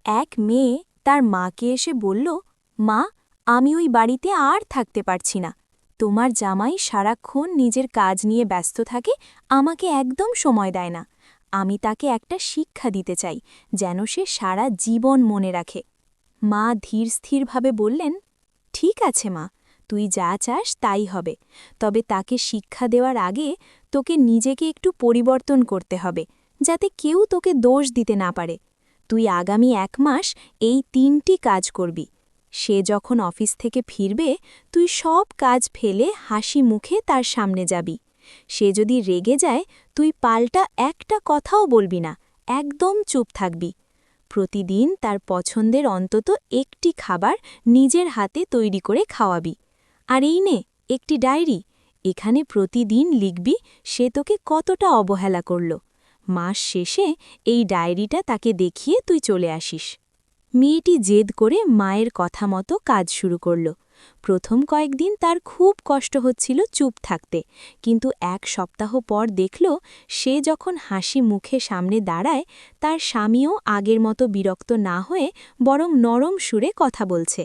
এক মেয়ে তার মাকে এসে বলল, মা, আমি ওই বাড়িতে আর থাকতে পারছি না। তোমার জামাই সারাক্ষণ নিজের কাজ নিয়ে ব্যস্ত থাকে, আমাকে একদম সময় দেয় না। আমি তাকে একটা শিক্ষা দিতে চাই, যেন সে সারা জীবন মনে রাখে। মা ধীরস্থিরভাবে বললেন, ঠিক আছে মা, তুই যা চাস তাই হবে। তবে তাকে শিক্ষা দেওয়ার আগে তোকে নিজেকে একটু পরিবর্তন করতে হবে, যাতে কেউ তোকে দোষ দিতে না পারে। তুই আগামী 1 মাস এই 3টি কাজ করবি। সে যখন অফিস থেকে ফিরবে, তুই সব কাজ ফেলে হাসি মুখে তার সামনে যাবি। সে যদি রেগে যায়, তুই পাল্টা একটা কথাও বলবি না, একদম চুপ থাকবি। প্রতিদিন তার পছন্দের অন্তত একটি খাবার নিজের হাতে তৈরি করে খাওয়াবি। আর এই নে একটি ডায়েরি, এখানে প্রতিদিন লিখবি সে তোকে কতটা অবহেলা করল। মাস শেষে এই ডায়েরিটা তাকে দেখিয়ে তুই চলে আসিস। মেয়েটি জেদ করে মায়ের কথা মতো কাজ শুরু করল। প্রথম কয়েকদিন তার খুব কষ্ট হচ্ছিল চুপ থাকতে, কিন্তু 1 সপ্তাহ পর দেখল সে যখন হাসি মুখে সামনে দাঁড়ায়, তার স্বামীও আগের মতো বিরক্ত না হয়ে বরং নরম সুরে কথা বলছে।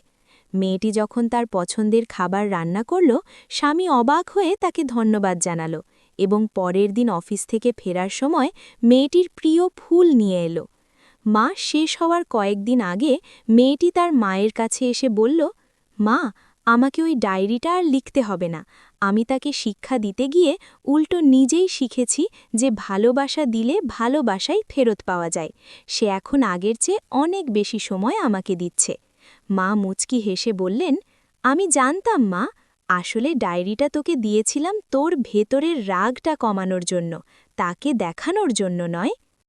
মেয়েটি যখন তার পছন্দের খাবার রান্না করল, স্বামী অবাক হয়ে তাকে ধন্যবাদ জানাল এবং পরের দিন অফিস থেকে ফেরার সময় মেয়েটির প্রিয় ফুল নিয়ে এলো। মা শেষ হওয়ার কয়েকদিন আগে মেয়েটি তার মায়ের কাছে এসে বলল, মা, আমাকে ওই ডায়েরিটা আর লিখতে হবে না। আমি তাকে শিক্ষা দিতে গিয়ে উল্টো নিজেই শিখেছি যে ভালোবাসা দিলে ভালোবাসাই ফেরত পাওয়া যায়। সে এখন আগের চেয়ে অনেক বেশি সময় আমাকে দিচ্ছে। মা মুচকি হেসে বললেন, আমি জানতাম মা, আসলে ডায়েরিটা তোকে দিয়েছিলাম তোর ভেতরের রাগটা কমানোর জন্য, তাকে দেখানোর জন্য নয়।